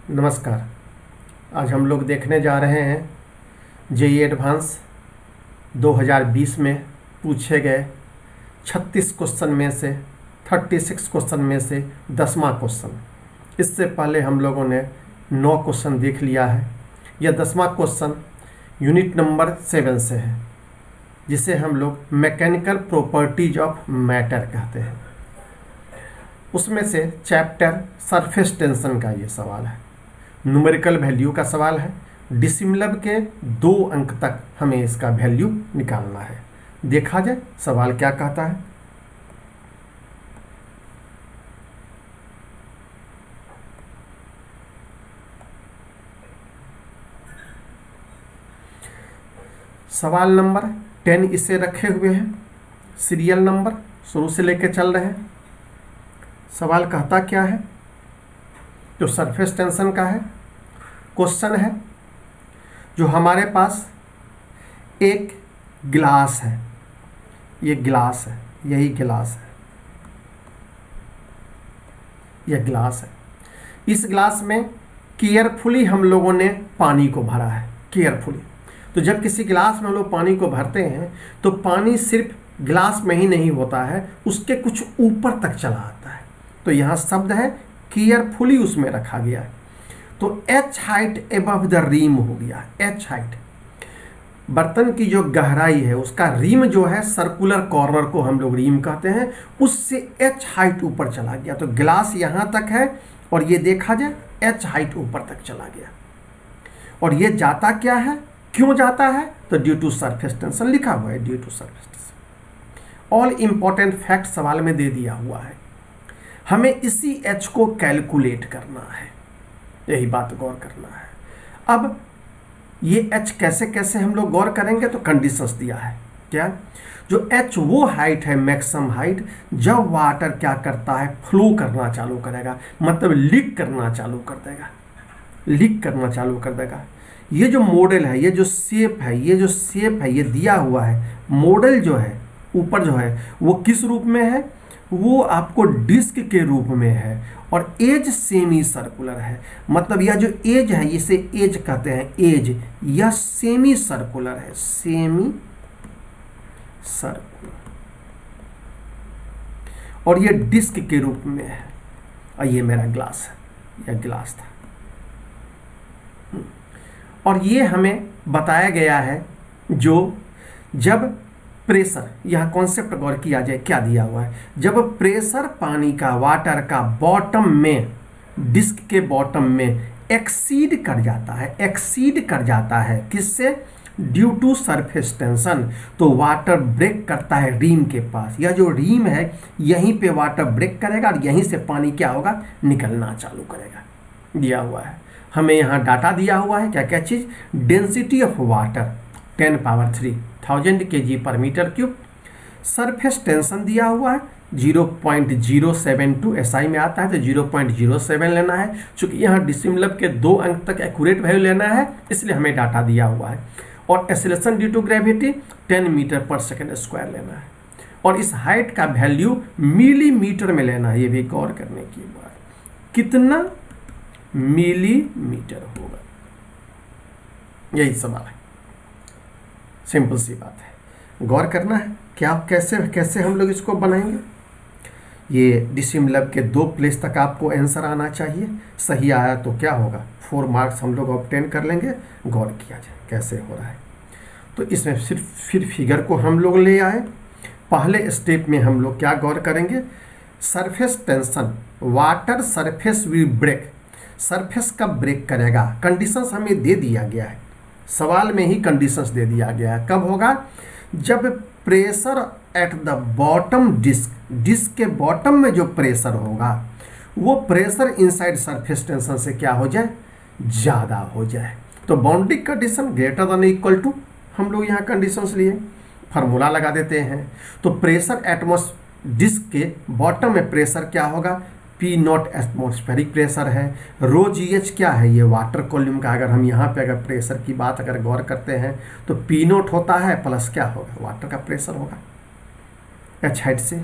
नमस्कार। आज हम लोग देखने जा रहे हैं जेईई एडवांस 2020 में पूछे गए 36 क्वेश्चन में से 36 क्वेश्चन में से 10वां क्वेश्चन। इससे पहले हम लोगों ने 9 क्वेश्चन देख लिया है। यह 10वां क्वेश्चन यूनिट नंबर 7 से है, जिसे हम लोग मैकेनिकल प्रॉपर्टीज ऑफ मैटर कहते हैं। उसमें से चैप्टर सरफेस टेंशन का ये सवाल है। न्यूमेरिकल वैल्यू का सवाल है। डिसिमिलर के 2 अंक तक हमें इसका वैल्यू निकालना है। देखा जाए सवाल क्या कहता है। सवाल नंबर 10 इसे रखे हुए हैं, सीरियल नंबर शुरू से लेकर चल रहे हैं। सवाल कहता क्या है, जो सरफेस टेंशन का है। क्वेश्चन है, जो हमारे पास एक गिलास है, ये गिलास है, यही गिलास है, यह गिलास है। इस गिलास में केयरफुली हम लोगों ने पानी को भरा है, केयरफुली। तो जब किसी गिलास में हम लोग पानी को भरते हैं तो पानी सिर्फ गिलास में ही नहीं होता है, उसके कुछ ऊपर तक चला आता है। तो यहाँ शब्द है केयरफुली उसमें रखा गया है। तो एच हाइट एबव द रीम हो गया। एच हाइट बर्तन की जो गहराई है, उसका रीम जो है, सर्कुलर कॉर्नर को हम लोग रीम कहते हैं, उससे एच हाइट ऊपर चला गया। तो गिलास यहाँ तक है और ये देखा जाए एच हाइट ऊपर तक चला गया। और ये जाता क्या है, क्यों जाता है, तो ड्यू टू सरफेस टेंशन लिखा हुआ है, due to surface tension. All important fact सवाल में दे दिया हुआ है। हमें इसी एच को कैलकुलेट करना है, यही बात गौर करना है। अब ये एच कैसे कैसे हम लोग गौर करेंगे, तो कंडीशंस दिया है। क्या, जो एच वो हाइट है, मैक्सिमम हाइट, जब वाटर क्या करता है, फ्लो करना चालू करेगा, मतलब लीक करना चालू कर देगा, लीक करना चालू कर देगा। ये जो मॉडल है, ये जो शेप है, ये जो शेप है, ये दिया हुआ है। मॉडल जो है ऊपर जो है वो किस रूप में है, वो आपको डिस्क के रूप में है। और एज सेमी सर्कुलर है, मतलब यह जो एज है, इसे एज कहते हैं, एज, यह सेमी सर्कुलर है, सेमी सर्कुलर, और यह डिस्क के रूप में है। और ये मेरा ग्लास है, यह ग्लास था। और ये हमें बताया गया है, जो जब प्रेशर, यह कॉन्सेप्ट गौर किया जाए, क्या दिया हुआ है, जब प्रेशर पानी का, वाटर का बॉटम में, डिस्क के बॉटम में एक्सीड कर जाता है, एक्सीड कर जाता है, किससे, ड्यू टू सरफेस टेंशन, तो वाटर ब्रेक करता है रीम के पास। यह जो रीम है, यहीं पे वाटर ब्रेक करेगा और यहीं से पानी क्या होगा, निकलना चालू करेगा। दिया हुआ है हमें, यहाँ डाटा दिया हुआ है, क्या क्या चीज़, density of water 10 power 3 1000 kg/m³। Surface tension दिया हुआ है 0.072 SI में आता है, तो 0.07 लेना है। चूंकि यहाँ डिसिमिलर के 2 अंक तक एक्यूरेट वैल्यू लेना है, इसलिए हमें डाटा दिया हुआ है। और एक्सेलरेशन ड्यू टू ग्रेविटी 10 मीटर/s² लेना है। और इस हाइट का वैल्यू मिलीमीटर में लेना है, ये भी गौर करने की बात। कितना मिलीमीटर होगा, यही सवाल है। सिंपल सी बात है, गौर करना है क्या, कैसे कैसे हम लोग इसको बनाएंगे। ये डिसिमिलर के 2 प्लेस तक आपको आंसर आना चाहिए। सही आया तो क्या होगा, 4 मार्क्स हम लोग ऑब्टेन कर लेंगे। गौर किया जाए कैसे हो रहा है। तो इसमें सिर्फ फिर फिगर को हम लोग ले आए। पहले स्टेप में हम लोग क्या गौर करेंगे, surface tension, water surface will break, surface कब ब्रेक करेगा, कंडीशंस हमें दे दिया गया है, सवाल में ही कंडीशंस दे दिया गया है। कब होगा, जब pressure at the bottom disk, disk के बॉटम में जो प्रेशर होगा, वो प्रेशर इनसाइड सरफेस टेंशन से क्या हो जाए, ज़्यादा हो जाए। तो boundary condition greater than equal to, हम लोग यहाँ कंडीशंस लिए, फार्मूला लगा देते हैं। तो प्रेशर डिस्क के बॉटम में प्रेशर क्या होगा, P0 एटमॉस्फेरिक प्रेशर है। रो GH क्या है, ये वाटर वॉल्यूम का। अगर हम यहाँ पे अगर प्रेशर की बात अगर गौर करते हैं तो P0 होता है प्लस क्या होगा, वाटर का प्रेशर होगा एच हाइट से।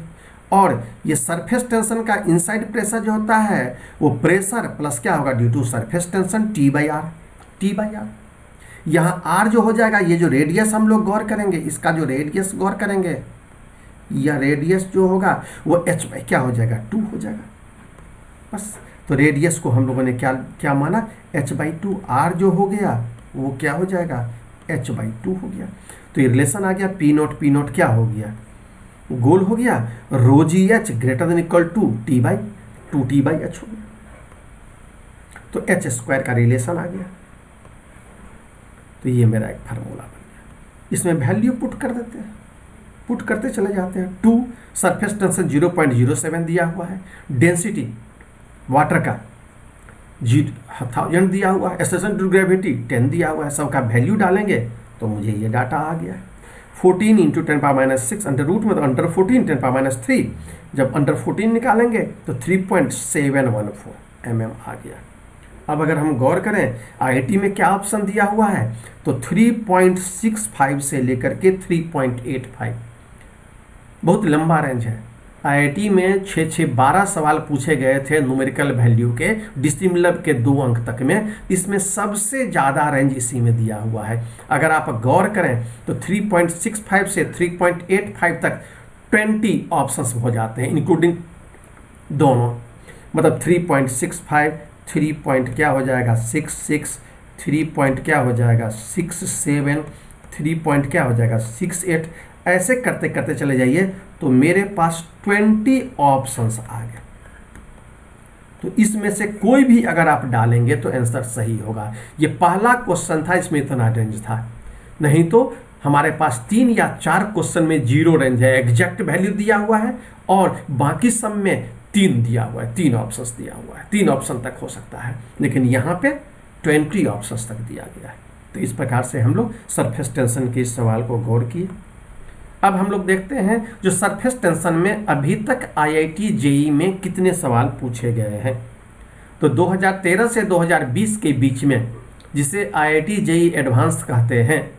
और ये सरफेस टेंशन का इनसाइड प्रेशर जो होता है वो प्रेशर प्लस क्या होगा due to surface tension T/R। यहाँ R जो हो जाएगा, ये जो रेडियस हम लोग गौर करेंगे, इसका जो रेडियस गौर करेंगे, या रेडियस जो होगा वो h बाई क्या हो जाएगा 2 हो जाएगा बस। तो रेडियस को हम लोगों ने क्या क्या माना h/2। R जो हो गया वो क्या हो जाएगा h/2 हो गया। तो ये रिलेशन आ गया P0 क्या हो गया, गोल हो गया, ρgh greater than equal to T/2T/h हो गया। तो h² का रिलेशन आ गया। तो ये मेरा एक फार्मूला बन गया। इसमें वैल्यू पुट कर देते हैं, पुट करते चले जाते हैं। 2 सरफेस टेंशन 0.07 दिया हुआ है, डेंसिटी वाटर का 1000 दिया हुआ है, एक्सेशन टू ग्रेविटी 10 दिया हुआ है। सबका वैल्यू डालेंगे तो मुझे ये डाटा आ गया। 14 × 10⁻⁶ अंडर रूट में तो अंडर 14 10⁻3, जब अंडर 14 निकालेंगे तो 3.714 mm आ गया। अब अगर हम गौर करें आईआईटी में क्या ऑप्शन दिया हुआ है, तो 3.65 से लेकर के 3.85, बहुत लंबा रेंज है। आईआईटी में 12 सवाल पूछे गए थे न्यूमेरिकल वैल्यू के, डिसिमिलर के 2 अंक तक में। इसमें सबसे ज़्यादा रेंज इसी में दिया हुआ है। अगर आप गौर करें तो 3.65 से 3.85 तक 20 ऑप्शंस हो जाते हैं, इंक्लूडिंग दोनों। मतलब 3.65, 3 पॉइंट क्या हो जाएगा 66, 3 पॉइंट क्या हो जाएगा 67, 3 पॉइंट क्या हो जाएगा 68, ऐसे करते करते चले जाइए तो मेरे पास 20 ऑप्शंस आ गए। तो इसमें से कोई भी अगर आप डालेंगे तो आंसर सही होगा। ये पहला क्वेश्चन था, इसमें इतना रेंज था, नहीं तो हमारे पास 3 या 4 क्वेश्चन में 0 रेंज है, एग्जैक्ट वैल्यू दिया हुआ है, और बाकी सब में 3 दिया हुआ है, 3 ऑप्शंस दिया हुआ है, 3 ऑप्शन तक हो सकता है, लेकिन यहाँ पे 20 ऑप्शंस तक दिया गया है। तो इस प्रकार से हम लोग सरफेस टेंशन के इस सवाल को गौर किए। अब हम लोग देखते हैं जो सरफेस टेंशन में अभी तक आईआईटी जेईई में कितने सवाल पूछे गए हैं। तो 2013 से 2020 के बीच में, जिसे आईआईटी जेईई एडवांस कहते हैं,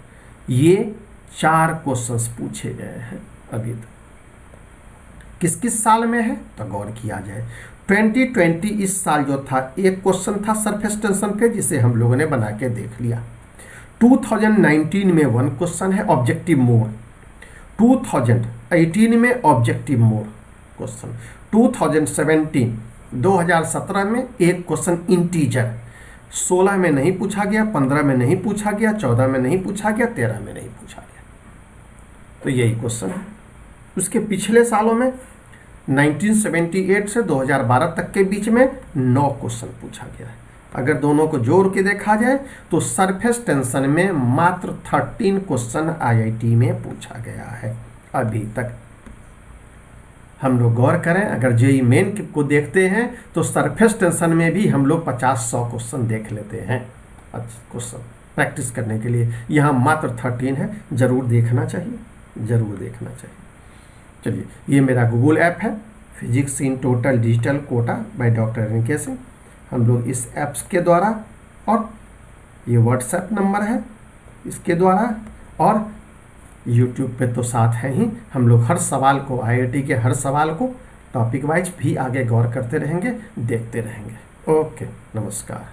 ये 4 क्वेश्चंस पूछे गए हैं अभी तक। किस किस साल में है तो गौर किया जाए। 2020 इस साल जो था, एक क्वेश्चन था सरफेस टेंशन पे, जिसे हम लोगों ने बना के देख लिया। 2019 में 1 क्वेश्चन है ऑब्जेक्टिव मोड, 2018 में ऑब्जेक्टिव मोड क्वेश्चन, 2017 में एक क्वेश्चन इंटीजर, 16 में नहीं पूछा गया, 15 में नहीं पूछा गया, 14 में नहीं पूछा गया, 13 में नहीं पूछा गया। तो यही क्वेश्चन है। उसके पिछले सालों में 1978 से 2012 तक के बीच में 9 क्वेश्चन पूछा गया है। अगर दोनों को जोड़ के देखा जाए तो सरफेस टेंशन में मात्र 13 क्वेश्चन आईआईटी में पूछा गया है अभी तक। हम लोग गौर करें, अगर जेईई मेन को देखते हैं तो सरफेस टेंशन में भी हम लोग 50-100 क्वेश्चन देख लेते हैं क्वेश्चन प्रैक्टिस करने के लिए। यहाँ मात्र 13 है, ज़रूर देखना चाहिए, ज़रूर देखना चाहिए। चलिए, ये मेरा गूगल ऐप है, physics in total digital Kota by doctor N K. Singh. हम लोग इस ऐप्स के द्वारा, और ये व्हाट्सएप नंबर है इसके द्वारा, और यूट्यूब पे तो साथ हैं ही, हम लोग हर सवाल को, आईआईटी के हर सवाल को टॉपिक वाइज भी आगे गौर करते रहेंगे, देखते रहेंगे। ओके, नमस्कार।